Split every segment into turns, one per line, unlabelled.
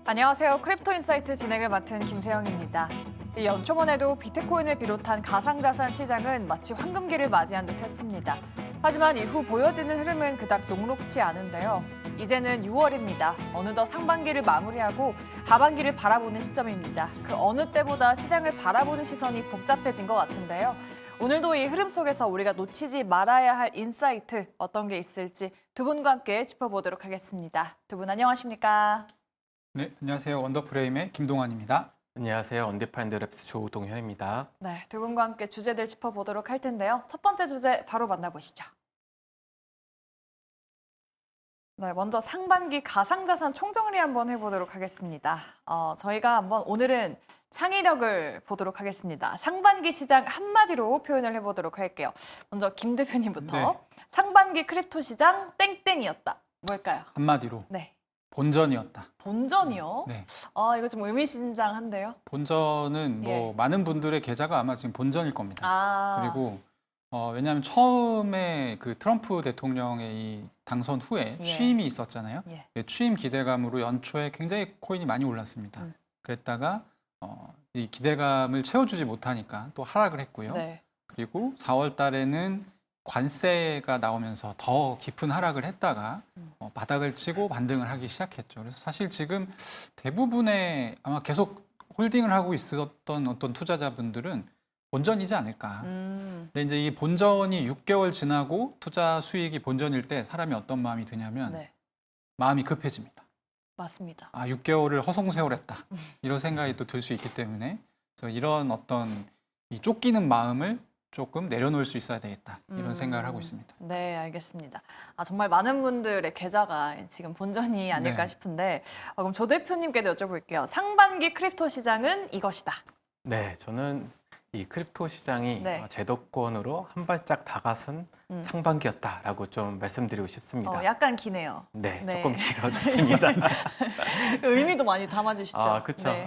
안녕하세요. 크립토 인사이트 진행을 맡은 김세영입니다. 연초만에도 비트코인을 비롯한 가상자산 시장은 마치 황금기를 맞이한 듯 했습니다. 하지만 이후 보여지는 흐름은 그닥 녹록지 않은데요. 이제는 6월입니다. 어느덧 상반기를 마무리하고 하반기를 바라보는 시점입니다. 그 어느 때보다 시장을 바라보는 시선이 복잡해진 것 같은데요. 오늘도 이 흐름 속에서 우리가 놓치지 말아야 할 인사이트 어떤 게 있을지 두 분과 함께 짚어보도록 하겠습니다. 두 분 안녕하십니까?
네, 안녕하세요. 원더프레임의 김동환입니다.
안녕하세요. 언디파인드 랩스 조동현입니다.
네, 두 분과 함께 주제들 짚어보도록 할 텐데요. 첫 번째 주제 바로 만나보시죠. 네, 먼저 상반기 가상자산 총정리 한번 해보도록 하겠습니다. 저희가 한번 오늘은 창의력을 보도록 하겠습니다. 상반기 시장 한마디로 표현을 해보도록 할게요. 먼저 김 대표님부터.
네.
상반기 크립토 시장 땡땡이었다. 뭘까요?
한마디로
네,
본전이었다.
본전이요?
네,
이거 좀 의미심장한데요.
본전은 뭐
예.
많은 분들의 계좌가 아마 지금 본전일 겁니다.
그리고
그리고 왜냐하면 처음에 그 트럼프 대통령의 이 당선 후에
예.
취임이 있었잖아요.
예.
예, 취임 기대감으로 연초에 굉장히 코인이 많이 올랐습니다. 그랬다가 이 기대감을 채워주지 못하니까 또 하락을 했고요.
네.
그리고 4월 달에는 관세가 나오면서 더 깊은 하락을 했다가 바닥을 치고 반등을 하기 시작했죠. 그래서 사실 지금 대부분의 아마 계속 홀딩을 하고 있었던 어떤 투자자분들은 본전이지 않을까. 근데 이제 이 본전이 6개월 지나고 투자 수익이 본전일 때 사람이 어떤 마음이 드냐면
네,
마음이 급해집니다.
맞습니다.
6개월을 허송세월했다. 이런 생각이 또 들 수 있기 때문에 그래서 이런 어떤 이 쫓기는 마음을 조금 내려놓을 수 있어야 되겠다. 이런 생각을 하고 있습니다.
네, 알겠습니다. 정말 많은 분들의 계좌가 지금 본전이 아닐까
네.
싶은데 그럼 조 대표님께도 여쭤볼게요. 상반기 크립토 시장은 이것이다.
네, 저는 이 크립토 시장이
네.
제도권으로 한 발짝 다가선 상반기였다라고 좀 말씀드리고 싶습니다.
약간 기네요.
네,
네.
조금 길어졌습니다.
의미도 많이 담아주시죠.
그렇죠.
네.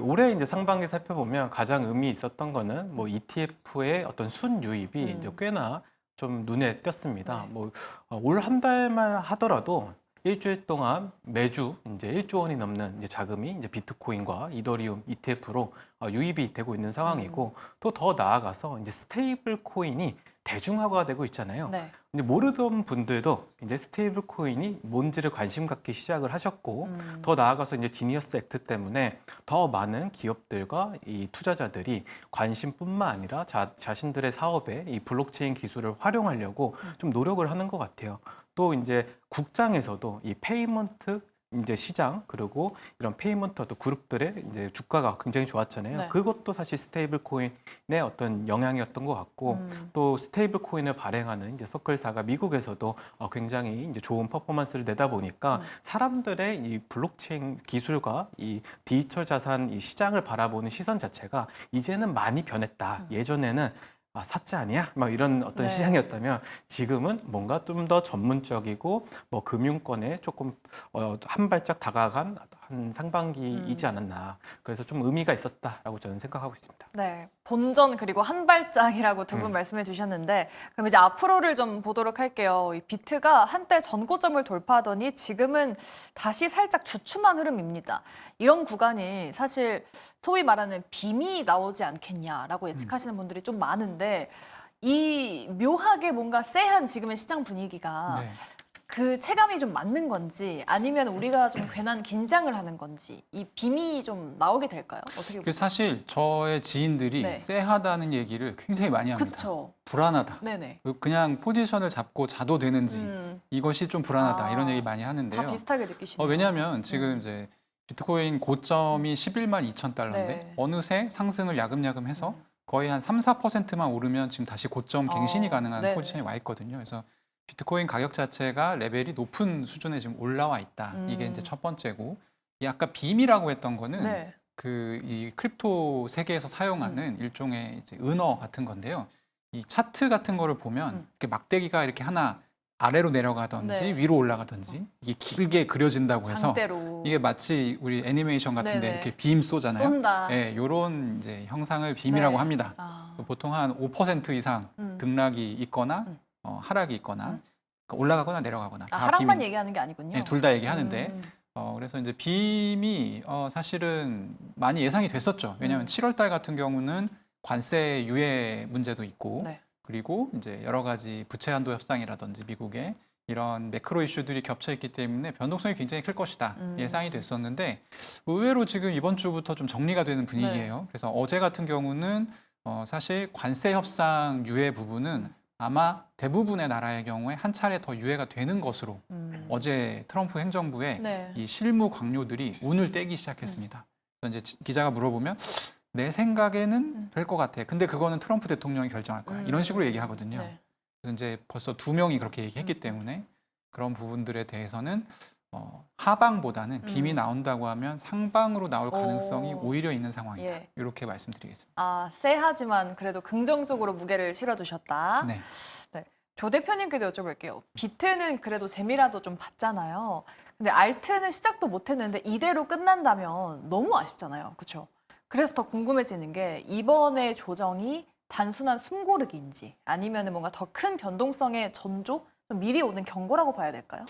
올해 이제 상반기 살펴보면 가장 의미 있었던 거는 뭐 ETF의 어떤 순유입이 이제 꽤나 좀 눈에 띄었습니다.
네.
뭐 올 한 달만 하더라도 일주일 동안 매주 이제 1조 원이 넘는 이제 자금이 이제 비트코인과 이더리움 ETF로 유입이 되고 있는 상황이고 또 더 나아가서 이제 스테이블 코인이 대중화가 되고 있잖아요.
네.
근데 모르던 분들도 이제 스테이블 코인이 뭔지를 관심 갖기 시작을 하셨고 더 나아가서 이제 지니어스 액트 때문에 더 많은 기업들과 이 투자자들이 관심뿐만 아니라 자신들의 사업에 이 블록체인 기술을 활용하려고 좀 노력을 하는 것 같아요. 또 이제 국장에서도 이 페이먼트 이제 시장 그리고 이런 페이먼트 어떤 그룹들의 이제 주가가 굉장히 좋았잖아요.
네.
그것도 사실 스테이블 코인의 어떤 영향이었던 것 같고 또 스테이블 코인을 발행하는 이제 서클사가 미국에서도 굉장히 이제 좋은 퍼포먼스를 내다 보니까 사람들의 이 블록체인 gi술과 이 디지털 자산 이 시장을 바라보는 시선 자체가 이제는 많이 변했다. 예전에는 사채 아니야? 막 이런 어떤
네.
시장이었다면 지금은 뭔가 좀 더 전문적이고 뭐 금융권에 조금 한 발짝 다가간 한 상반기이지 않았나. 그래서 좀 의미가 있었다라고 저는 생각하고 있습니다.
네, 본전 그리고 한 발짝이라고 두 분 말씀해 주셨는데 그럼 이제 앞으로를 좀 보도록 할게요. 이 비트가 한때 전고점을 돌파하더니 지금은 다시 살짝 주춤한 흐름입니다. 이런 구간이 사실 소위 말하는 빔이 나오지 않겠냐라고 예측하시는 분들이 좀 많은데 이 묘하게 뭔가 쎄한 지금의 시장 분위기가
네.
그 체감이 좀 맞는 건지 아니면 우리가 좀 괜한 긴장을 하는 건지 이 빔이 좀 나오게 될까요? 어떻게
그
보세요?
사실 저의 지인들이
네.
쎄하다는 얘기를 굉장히 많이 합니다.
그렇죠.
불안하다.
네네.
그냥 포지션을 잡고 자도 되는지 이것이 좀 불안하다. 이런 얘기 많이
다
하는데요.
비슷하게 느끼시네요.
왜냐하면 지금 이제 비트코인 고점이 11만 2천 달러인데
네.
어느새 상승을 야금야금 해서 거의 한 3, 4%만 오르면 지금 다시 고점 갱신이 가능한
네네.
포지션이 와 있거든요. 그래서 비트코인 가격 자체가 레벨이 높은 수준에 지금 올라와 있다. 이게 이제 첫 번째고, 이 아까 빔이라고 했던 거는
네.
그 이 크립토 세계에서 사용하는 일종의 이제 은어 같은 건데요. 이 차트 같은 거를 보면 이렇게 막대기가 이렇게 하나 아래로 내려가든지
네.
위로 올라가든지 이게 길게 그려진다고 해서
장대로
이게 마치 우리 애니메이션 같은데
네네.
이렇게 빔 쏘잖아요.
쏜다.
예, 요런 이제 형상을 빔이라고
네.
합니다. 그래서 보통 한 5% 이상 등락이 있거나 하락이 있거나 그러니까 올라가거나 내려가거나 다
하락만
빔이-
얘기하는 게 아니군요.
네, 둘 다 얘기하는데 그래서 이제 빔이 사실은 많이 예상이 됐었죠. 왜냐하면 7월 달 같은 경우는 관세 유예 문제도 있고
네.
그리고 이제 여러 가지 부채 한도 협상이라든지 미국의 이런 매크로 이슈들이 겹쳐 있기 때문에 변동성이 굉장히 클 것이다 예상이 됐었는데 의외로 지금 이번 주부터 좀 정리가 되는 분위기예요. 그래서 어제 같은 경우는 사실 관세 협상 유예 부분은 아마 대부분의 나라의 경우에 한 차례 더 유예가 되는 것으로 어제 트럼프 행정부의
네.
이 실무 강요들이 운을 떼기 시작했습니다. 그래서 이제 기자가 물어보면 내 생각에는 될 것 같아. 근데 그거는 트럼프 대통령이 결정할 거야. 이런 식으로 얘기하거든요.
네.
그래서 이제 벌써 2명이 그렇게 얘기했기 때문에 그런 부분들에 대해서는 하방보다는 빔이 나온다고 하면 상방으로 나올 가능성이
오.
오히려 있는 상황이다.
예.
이렇게 말씀드리겠습니다.
아, 쎄하지만 그래도 긍정적으로 무게를 실어주셨다.
네.
조 대표님께도 여쭤볼게요. 비트는 그래도 재미라도 좀 봤잖아요. 근데 알트는 시작도 못했는데 이대로 끝난다면 너무 아쉽잖아요. 그렇죠? 그래서 더 궁금해지는 게 이번에 조정이 단순한 숨고르기인지 아니면 뭔가 더 큰 변동성의 전조? 좀 미리 오는 경고라고 봐야 될까요?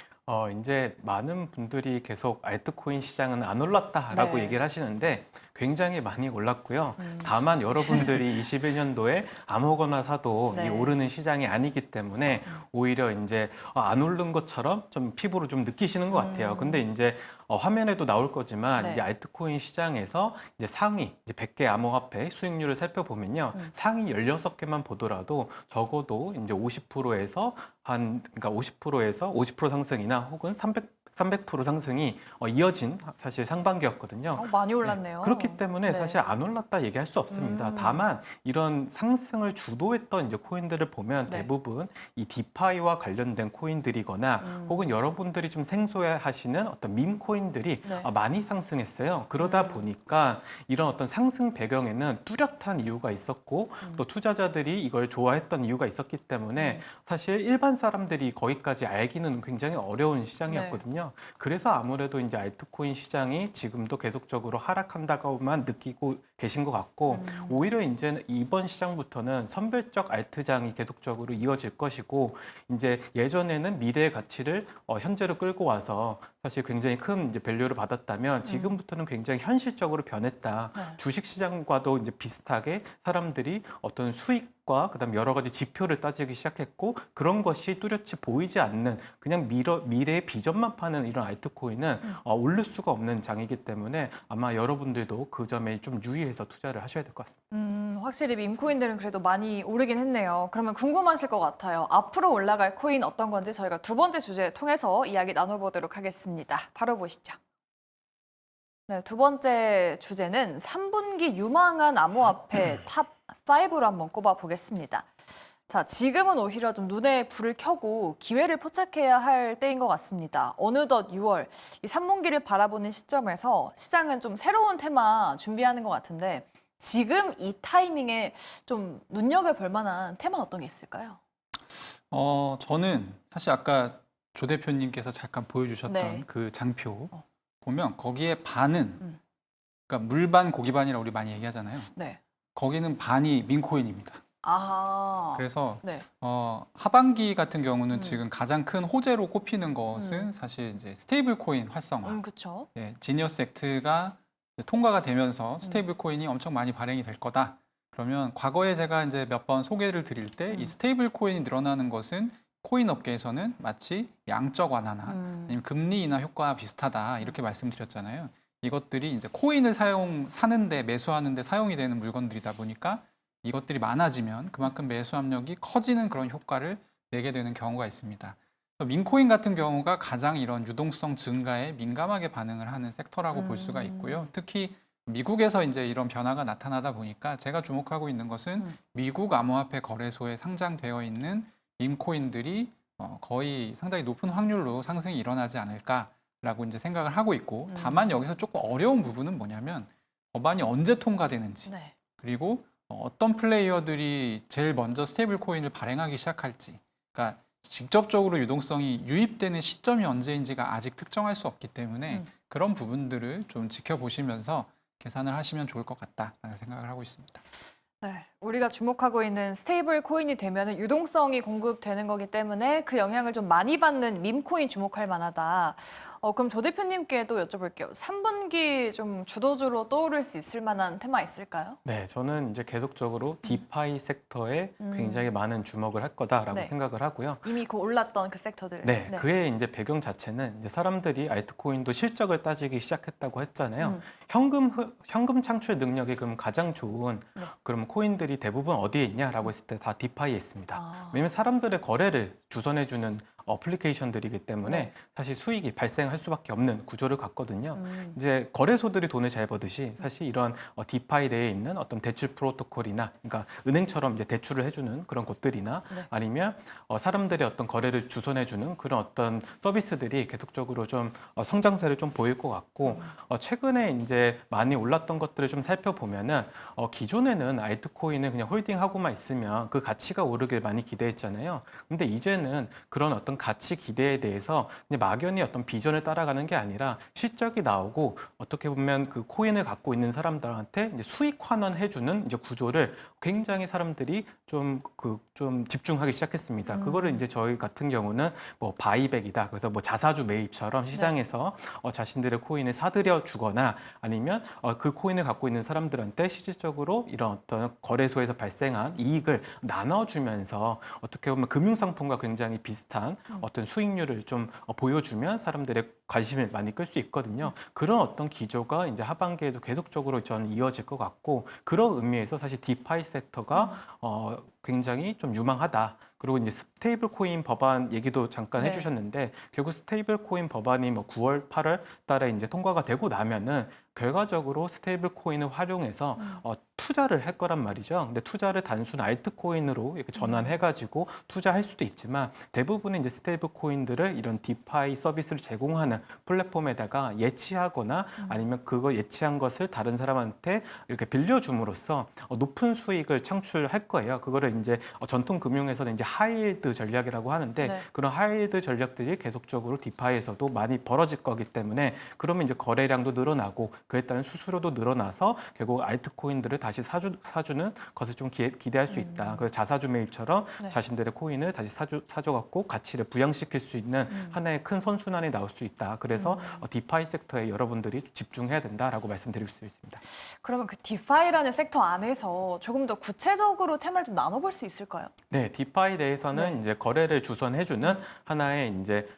이제 많은 분들이 계속 알트코인 시장은 안 올랐다라고
네.
얘기를 하시는데 굉장히 많이 올랐고요. 다만 여러분들이 21년도에 아무거나 사도
네.
이 오르는 시장이 아니기 때문에 오히려 이제 안 오른 것처럼 좀 피부로 좀 느끼시는 것 같아요. 근데 이제 화면에도 나올 거지만
네.
이제 알트코인 시장에서 이제 상위 이제 100개 암호화폐 수익률을 살펴보면요. 상위 16개만 보더라도 적어도 이제 50%에서 그러니까 50%에서 50% 상승이나 혹은 300% 상승이 이어진 사실 상반기였거든요.
많이 올랐네요.
그렇기 때문에
네.
사실 안 올랐다 얘기할 수 없습니다. 다만 이런 상승을 주도했던 이제 코인들을 보면
네.
대부분 이 디파이와 관련된 코인들이거나 혹은 여러분들이 좀 생소해하시는 어떤 밈 코인들이
네.
많이 상승했어요. 그러다 보니까 이런 어떤 상승 배경에는 뚜렷한 이유가 있었고 또 투자자들이 이걸 좋아했던 이유가 있었기 때문에 사실 일반 사람들이 거기까지 알기는 굉장히 어려운 시장이었거든요. 그래서 아무래도 이제 알트코인 시장이 지금도 계속적으로 하락한다고만 느끼고 계신 것 같고 오히려 이제 이번 시장부터는 선별적 알트장이 계속적으로 이어질 것이고 이제 예전에는 미래의 가치를 현재로 끌고 와서 사실 굉장히 큰 이제 밸류를 받았다면 지금부터는 굉장히 현실적으로 변했다.
네.
주식 시장과도 이제 비슷하게 사람들이 어떤 수익과 그다음 여러 가지 지표를 따지기 시작했고 그런 것이 뚜렷이 보이지 않는 그냥 미래의 비전만 파는 이런 알트코인은 오를 수가 없는 장이기 때문에 아마 여러분들도 그 점에 좀 유의해서 투자를 하셔야 될 것 같습니다.
확실히 밈코인들은 그래도 많이 오르긴 했네요. 그러면 궁금하실 것 같아요. 앞으로 올라갈 코인 어떤 건지 저희가 두 번째 주제 통해서 이야기 나눠보도록 하겠습니다. 바로 보시죠. 네, 두 번째 주제는 3분기 유망한 암호화폐 탑5로 한번 꼽아보겠습니다. 자, 지금은 오히려 좀 눈에 불을 켜고 기회를 포착해야 할 때인 것 같습니다. 어느덧 6월, 이 3분기를 바라보는 시점에서 시장은 좀 새로운 테마 준비하는 것 같은데 지금 이 타이밍에 좀 눈여겨볼 만한 테마는 어떤 게 있을까요?
저는 사실 아까 조 대표님께서 잠깐 보여주셨던
네.
그 장표 보면 거기에 반은 그러니까 물반 고기반이라고 우리 많이 얘기하잖아요.
네.
거기는 반이 민코인입니다.
아하.
그래서
네.
하반기 같은 경우는 지금 가장 큰 호재로 꼽히는 것은 사실 이제 스테이블 코인 활성화.
그렇죠.
예, 지니어스 액트가 통과가 되면서 스테이블 코인이 엄청 많이 발행이 될 거다. 그러면 과거에 제가 이제 몇 번 소개를 드릴 때 이 스테이블 코인이 늘어나는 것은 코인 업계에서는 마치 양적 완화나 아니면 금리 인하 효과와 비슷하다 이렇게 말씀드렸잖아요. 이것들이 이제 코인을 사는데 매수하는데 사용이 되는 물건들이다 보니까 이것들이 많아지면 그만큼 매수 압력이 커지는 그런 효과를 내게 되는 경우가 있습니다. 민코인 같은 경우가 가장 이런 유동성 증가에 민감하게 반응을 하는 섹터라고 볼 수가 있고요. 특히 미국에서 이제 이런 변화가 나타나다 보니까 제가 주목하고 있는 것은 미국 암호화폐 거래소에 상장되어 있는 밈코인들이 거의 상당히 높은 확률로 상승이 일어나지 않을까라고 이제 생각을 하고 있고 다만 여기서 조금 어려운 부분은 뭐냐면 법안이 언제 통과되는지
네.
그리고 어떤 플레이어들이 제일 먼저 스테이블 코인을 발행하기 시작할지 그러니까 직접적으로 유동성이 유입되는 시점이 언제인지가 아직 특정할 수 없기 때문에 그런 부분들을 좀 지켜보시면서 계산을 하시면 좋을 것 같다라는 생각을 하고 있습니다.
네, 우리가 주목하고 있는 스테이블 코인이 되면 유동성이 공급되는 거기 때문에 그 영향을 좀 많이 받는 밈코인 주목할 만하다. 그럼 조 대표님께도 여쭤볼게요. 3분기 좀 주도주로 떠오를 수 있을 만한 테마 있을까요?
네, 저는 이제 계속적으로 디파이 섹터에 굉장히 많은 주목을 할 거다라고
네.
생각을 하고요.
이미 올랐던 그 섹터들.
네, 그의 이제 배경 자체는 이제 사람들이 알트코인도 실적을 따지기 시작했다고 했잖아요. 현금 창출 능력이 그럼 가장 좋은
네.
그럼 코인들이 대부분 어디에 있냐라고 했을 때 다 디파이에 있습니다.
아.
왜냐면 사람들의 거래를 주선해주는 어플리케이션들이기 때문에
네.
사실 수익이 발생할 수밖에 없는 구조를 갖거든요.
음.
이제 거래소들이 돈을 잘 버듯이 사실 이런 디파이 내에 있는 어떤 대출 프로토콜이나 그러니까 은행처럼 이제 대출을 해주는 그런 곳들이나
네.
아니면 사람들의 어떤 거래를 주선해주는 그런 어떤 서비스들이 계속적으로 좀 성장세를 좀 보일 것 같고 최근에 이제 많이 올랐던 것들을 좀 살펴보면은 기존에는 알트코인을 그냥 홀딩하고만 있으면 그 가치가 오르길 많이 기대했잖아요. 근데 이제는 그런 어떤 가치 기대에 대해서 그냥 막연히 어떤 비전을 따라가는 게 아니라 실적이 나오고 어떻게 보면 그 코인을 갖고 있는 사람들한테 이제 수익 환원해주는 이제 구조를 굉장히 사람들이 좀 집중하기 시작했습니다. 그거를 이제 저희 같은 경우는 뭐 바이백이다. 그래서 뭐 자사주 매입처럼 시장에서 자신들의 코인을 사들여 주거나 아니면 그 코인을 갖고 있는 사람들한테 실질적으로 이런 어떤 거래소에서 발생한 이익을 나눠주면서 어떻게 보면 금융상품과 굉장히 비슷한 어떤 수익률을 좀 보여주면 사람들의 관심을 많이 끌 수 있거든요. 그런 어떤 기조가 이제 하반기에도 계속적으로 저는 이어질 것 같고 그런 의미에서 사실 디파이 섹터가 굉장히 좀 유망하다. 그리고 이제 스테이블 코인 법안 얘기도 잠깐
네.
해주셨는데 결국 스테이블 코인 법안이 뭐 9월, 8월 달에 이제 통과가 되고 나면은 결과적으로 스테이블 코인을 활용해서 투자를 할 거란 말이죠. 근데 투자를 단순 알트코인으로 이렇게 전환해가지고 투자할 수도 있지만 대부분의 이제 스테이블 코인들을 이런 디파이 서비스를 제공하는 플랫폼에다가 예치하거나 아니면 그거 예치한 것을 다른 사람한테 이렇게 빌려줌으로써 높은 수익을 창출할 거예요. 그거를 이제 전통 금융에서는 이제 하이힐드 전략이라고 하는데
네.
그런 하이힐드 전략들이 계속적으로 디파이에서도 많이 벌어질 거기 때문에 그러면 이제 거래량도 늘어나고 그에 따른 수수료도 늘어나서 결국 알트코인들을 다시 사주는 것을 좀 기대할 수 있다. 그래서 자사주 매입처럼
네.
자신들의 코인을 다시 사줘갖고 가치를 부양시킬 수 있는 하나의 큰 선순환이 나올 수 있다. 그래서 디파이 섹터에 여러분들이 집중해야 된다라고 말씀드릴 수 있습니다.
그러면 그 디파이라는 섹터 안에서 조금 더 구체적으로 테마를 좀 나눠볼 수 있을까요?
네, 디파이 내에서는
네.
이제 거래를 주선해주는 하나의 이제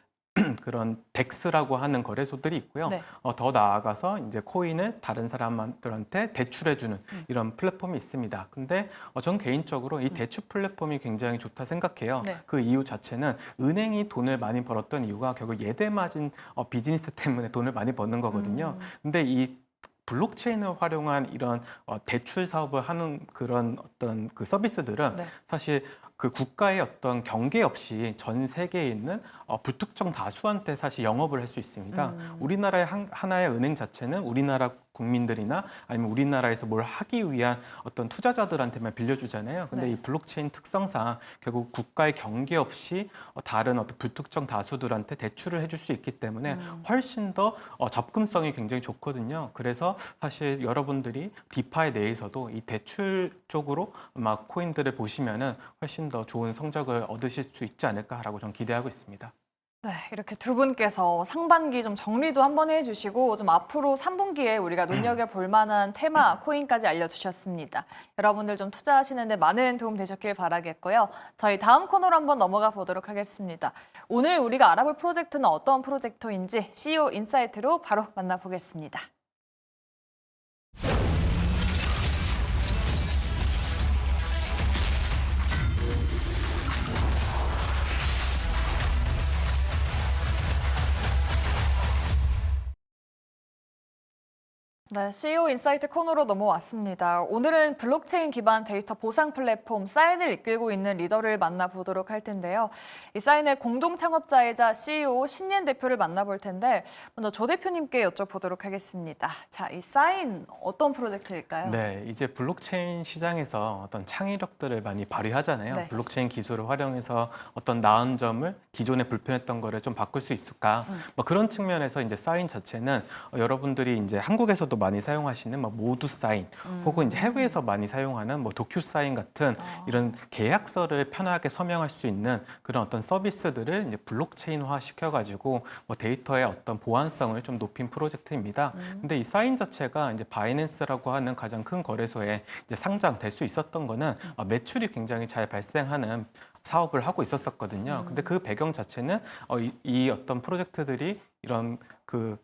그런 덱스라고 하는 거래소들이 있고요.
네.
더 나아가서 이제 코인을 다른 사람들한테 대출해주는 이런 플랫폼이 있습니다. 근데 전 개인적으로 이 대출 플랫폼이 굉장히 좋다 생각해요.
네.
그 이유 자체는 은행이 돈을 많이 벌었던 이유가 결국 예대마진 비즈니스 때문에 돈을 많이 버는 거거든요. 근데 이 블록체인을 활용한 이런 대출 사업을 하는 그런 어떤 그 서비스들은
네.
사실 그 국가의 어떤 경계 없이 전 세계에 있는 불특정 다수한테 사실 영업을 할 수 있습니다. 우리나라의 하나의 은행 자체는 우리나라 국민들이나 아니면 우리나라에서 뭘 하기 위한 어떤 투자자들한테만 빌려주잖아요. 근데
네.
이 블록체인 특성상 결국 국가의 경계 없이 다른 어떤 불특정 다수들한테 대출을 해줄 수 있기 때문에 훨씬 더 접근성이 굉장히 좋거든요. 그래서 사실 여러분들이 디파이 내에서도 이 대출 쪽으로 막 코인들을 보시면은 훨씬 더 좋은 성적을 얻으실 수 있지 않을까라고 저는 기대하고 있습니다.
네, 이렇게 두 분께서 상반기 좀 정리도 한번 해주시고 좀 앞으로 3분기에 우리가 눈여겨볼 만한 테마, 코인까지 알려주셨습니다. 여러분들 좀 투자하시는데 많은 도움 되셨길 바라겠고요. 저희 다음 코너로 한번 넘어가 보도록 하겠습니다. 오늘 우리가 알아볼 프로젝트는 어떤 프로젝트인지 CEO 인사이트로 바로 만나보겠습니다. 네, CEO 인사이트 코너로 넘어왔습니다. 오늘은 블록체인 기반 데이터 보상 플랫폼 사인을 이끌고 있는 리더를 만나보도록 할 텐데요. 이 사인의 공동 창업자이자 CEO 신예은 대표를 만나볼 텐데 먼저 조 대표님께 여쭤보도록 하겠습니다. 자, 이 사인 어떤 프로젝트일까요?
네, 이제 블록체인 시장에서 어떤 창의력들을 많이 발휘하잖아요.
네.
블록체인 기술을 활용해서 어떤 나은 점을 기존에 불편했던 거를 좀 바꿀 수 있을까? 뭐 그런 측면에서 이제 사인 자체는 여러분들이 이제 한국에서도 많이 사용하시는 뭐 모두 사인 혹은 이제 해외에서 많이 사용하는 뭐 도큐 사인 같은 이런 계약서를 편하게 서명할 수 있는 그런 어떤 서비스들을 이제 블록체인화 시켜가지고 뭐 데이터의 어떤 보안성을 좀 높인 프로젝트입니다. 근데 이 사인 자체가 이제 바이낸스라고 하는 가장 큰 거래소에 이제 상장될 수 있었던 거는 매출이 굉장히 잘 발생하는 사업을 하고 있었거든요. 근데 그 배경 자체는 이 어떤 프로젝트들이 이런 그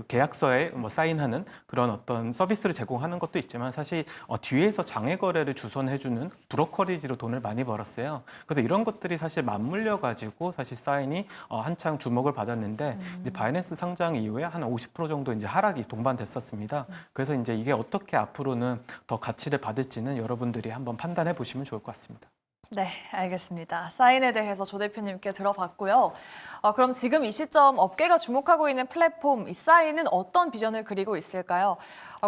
계약서에 뭐 사인하는 그런 어떤 서비스를 제공하는 것도 있지만 사실 뒤에서 장외 거래를 주선해주는 브로커리지로 돈을 많이 벌었어요. 그래서 이런 것들이 사실 맞물려 가지고 사실 사인이 한창 주목을 받았는데 이제 바이낸스 상장 이후에 한 50% 정도 이제 하락이 동반됐었습니다. 그래서 이제 이게 어떻게 앞으로는 더 가치를 받을지는 여러분들이 한번 판단해 보시면 좋을 것 같습니다.
네, 알겠습니다. 사인에 대해서 조 대표님께 들어봤고요. 그럼 지금 이 시점 업계가 주목하고 있는 플랫폼 이 사인은 어떤 비전을 그리고 있을까요?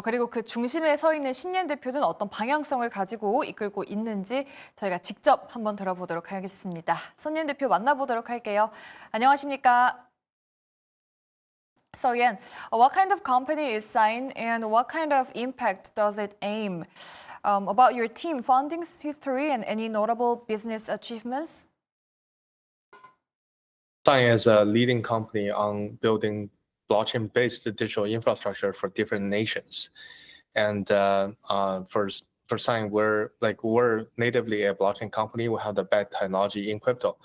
그리고 그 중심에 서 있는 신년 대표는 어떤 방향성을 가지고 이끌고 있는지 저희가 직접 한번 들어보도록 하겠습니다. 손년 대표 만나보도록 할게요. 안녕하십니까? So Yan, what kind of company is Sign and what kind of impact does it aim? About your team, founding history, and any notable business achievements?
Sign is a leading company on building blockchain-based digital infrastructure for different nations. And for Sign, we're natively a blockchain company. We have the best technology in crypto,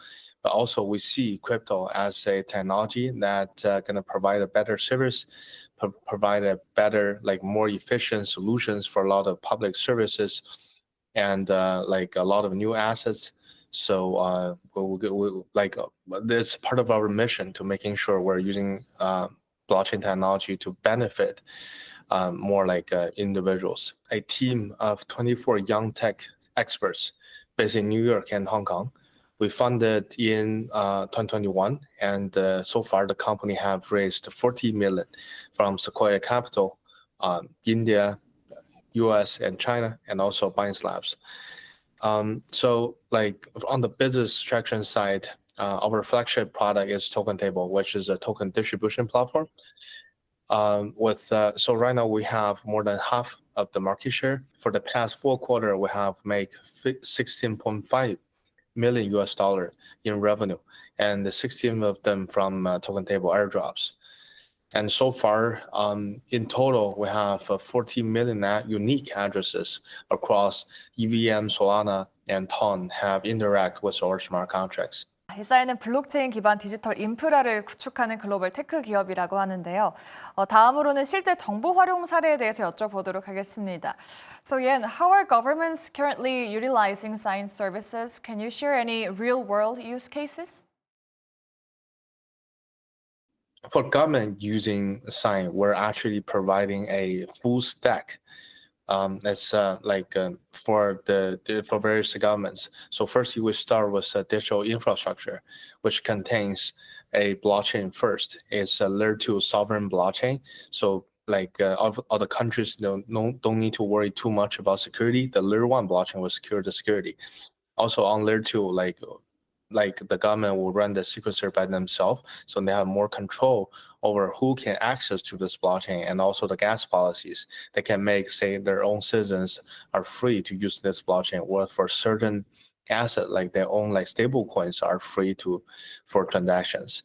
but also we see crypto as a technology that going to provide a better service, provide a better, more efficient solutions for a lot of public services, and a lot of new assets. So this part of our mission to making sure we're using blockchain technology to benefit more individuals. A team of 24 young tech experts based in New York and Hong Kong. We funded in 2021, and so far the company have raised 40 million from Sequoia Capital, India, US, and China, and also Binance Labs. So on the business traction side, our flagship product is Token Table, which is a token distribution platform. So right now we have more than half of the market share. For the past 4 quarters, we have made $16.5 million in revenue, and 16 of them from Token Table airdrops. And so far, in total, we have 14 million unique addresses across EVM, Solana, and Ton have interact with our smart contracts.
이 사인은 블록체인 기반 디지털 인프라를 구축하는 글로벌 테크 기업이라고 하는데요. 다음으로는 실제 정보 활용 사례에 대해서 여쭤보도록 하겠습니다. So Yan, how are governments currently utilizing Sign services? Can you share any real-world use cases?
For government using Sign, we're actually providing a full stack. That's for various governments. So first, we start with a digital infrastructure, which contains a blockchain first. It's a layer 2 sovereign blockchain. So other countries don't need to worry too much about security. The layer 1 blockchain will secure the security. Also on layer 2, the government will run the sequencer by themselves, so they have more control over who can access to this blockchain, and also the gas policies. They can make, say, their own citizens are free to use this blockchain, or for certain asset, like their own stable coins, are free for transactions.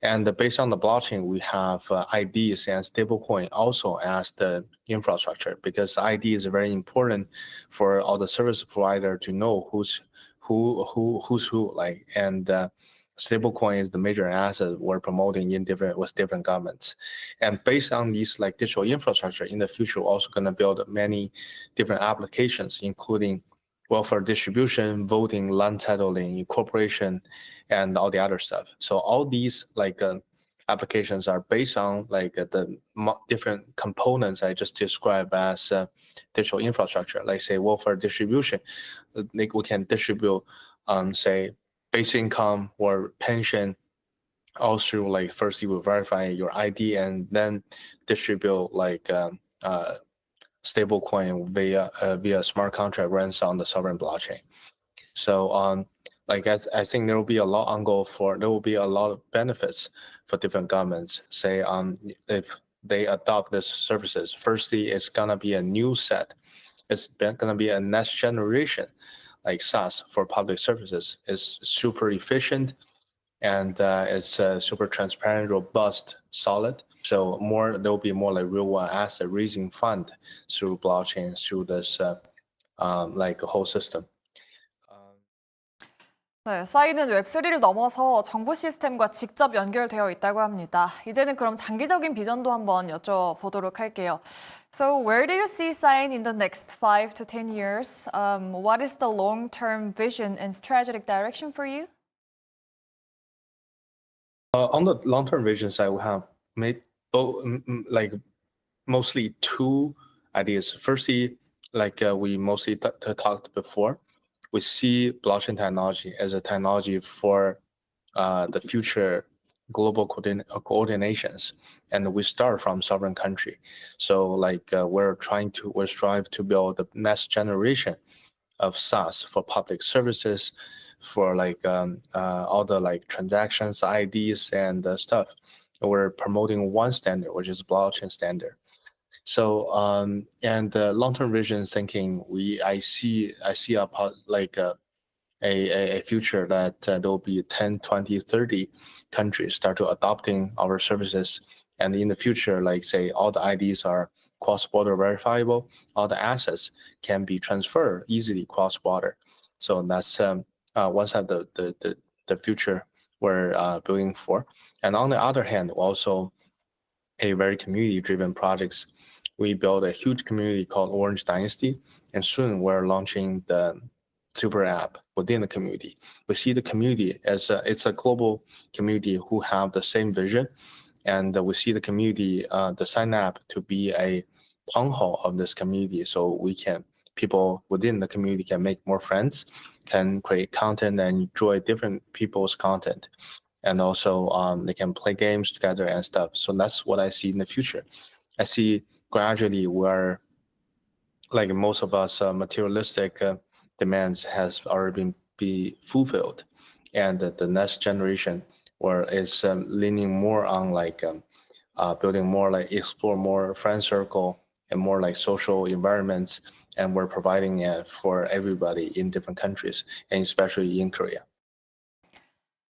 And based on the blockchain, we have IDs and stablecoin also as the infrastructure, because ID is very important for all the service provider to know who's who, and stablecoin is the major asset we're promoting with different governments. And based on these digital infrastructure, in the future, we're also going to build many different applications, including welfare distribution, voting, land titling, incorporation, and all the other stuff. So all these applications are based on the different components I just described as digital infrastructure. Like say welfare distribution, we can distribute say basic income or pension, all through first you will verify your ID and then distribute stable coin via smart contract runs on the sovereign blockchain. So I think there will be a lot of benefits for different governments. Say if they adopt these services, firstly, it's gonna be a new set. It's gonna be a next generation, like SaaS for public services. It's super efficient and it's super transparent, robust, solid. So there'll be more like real world asset raising fund through blockchain, through this like a whole system.
네, 사인은 웹3를 넘어서 정부 시스템과 직접 연결되어 있다고 합니다. 이제는 그럼 장기적인 비전도 한번 여쭤보도록 할게요. So where do you see Sign in the next 5 to 10 years? What is the long-term vision and strategic direction for you?
On the long-term vision side, we have made both, like mostly two ideas. Firstly, like we mostly talked before, we see blockchain technology as a technology for the future global coordinations, and we start from sovereign country. So like we're strive to build the next generation of SaaS for public services, for like all the like transactions, IDs, and stuff. We're promoting one standard, which is blockchain standard. So and long-term vision thinking, I see a future that there will be 10, 20, 30 countries start to adopting our services, and in the future, like say all the IDs are cross-border verifiable, all the assets can be transferred easily cross-border. So that's one side of the future we're building for. And on the other hand, also a very community-driven projects. We built a huge community called Orange Dynasty, and soon we're launching the super app within the community. We see the community as it's a global community who have the same vision, and we see the community, the Sign app, to be a town hall of this community. So people within the community can make more friends, can create content and enjoy different people's content, and also they can play games together and stuff. So that's what I see in the future. I see gradually where like most of us materialistic demands has already been fulfilled, and the next generation is leaning more on like building more like explore more friend circle and more like social environments, and we're providing it for everybody in different countries, and especially in Korea.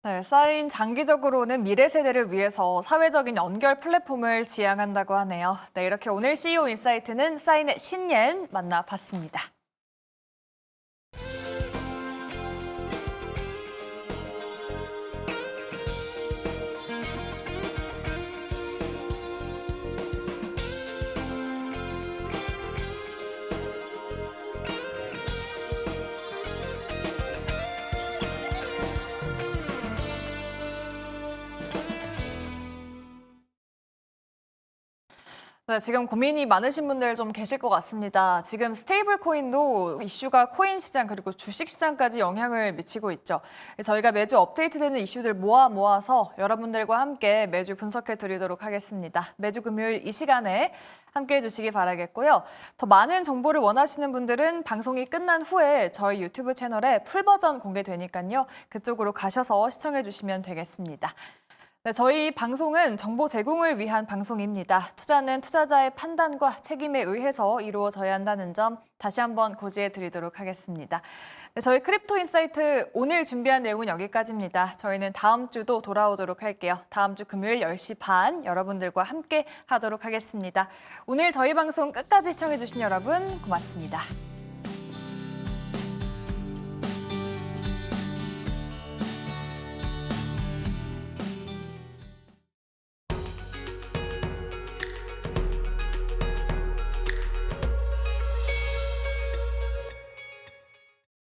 네, 사인 장기적으로는 미래 세대를 위해서 사회적인 연결 플랫폼을 지향한다고 하네요. 네, 이렇게 오늘 CEO 인사이트는 사인의 신옌 만나봤습니다. 네, 지금 고민이 많으신 분들 좀 계실 것 같습니다. 지금 스테이블 코인도 이슈가 코인 시장 그리고 주식 시장까지 영향을 미치고 있죠. 저희가 매주 업데이트되는 이슈들 모아서 여러분들과 함께 매주 분석해 드리도록 하겠습니다. 매주 금요일 이 시간에 함께 해주시기 바라겠고요. 더 많은 정보를 원하시는 분들은 방송이 끝난 후에 저희 유튜브 채널에 풀버전 공개되니까요. 그쪽으로 가셔서 시청해 주시면 되겠습니다. 네, 저희 방송은 정보 제공을 위한 방송입니다. 투자는 투자자의 판단과 책임에 의해서 이루어져야 한다는 점 다시 한번 고지해 드리도록 하겠습니다. 네, 저희 크립토 인사이트 오늘 준비한 내용은 여기까지입니다. 저희는 다음 주도 돌아오도록 할게요. 다음 주 금요일 10시 반 여러분들과 함께 하도록 하겠습니다. 오늘 저희 방송 끝까지 시청해 주신 여러분 고맙습니다.